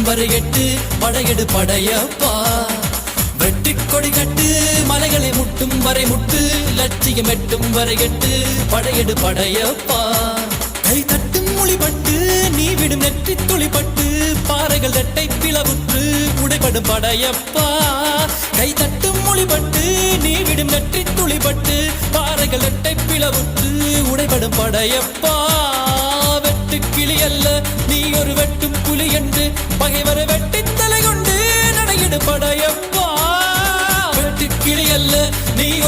வரை எட்டு படையெடு படையப்பா. வெட்டி கொடி கட்டு மலைகளை முட்டும் வரை முட்டு லட்சியம் எட்டும் வரை எட்டு படையெடு படையப்பா. கை தட்டும் மொழிபட்டு நீ விடும் நெற்றி துளிப்பட்டு பாறைகள் ரெட்டை பிளவுற்று உடைபடும் படையப்பா. கை தட்டும் மொழிபட்டு நீ விடும் நெற்றி துளிப்பட்டு பாறைகள் ரெட்டை பிளவுற்று உடைபடும் படையப்பா. வெட்டு கிளி அல்ல நீ ஒரு வெட்டும் புலி என்று பகைவரை வெட்டி தலை கொண்டு நடையிடு படையப்பா. வெட்டு கிளி அல்ல நீ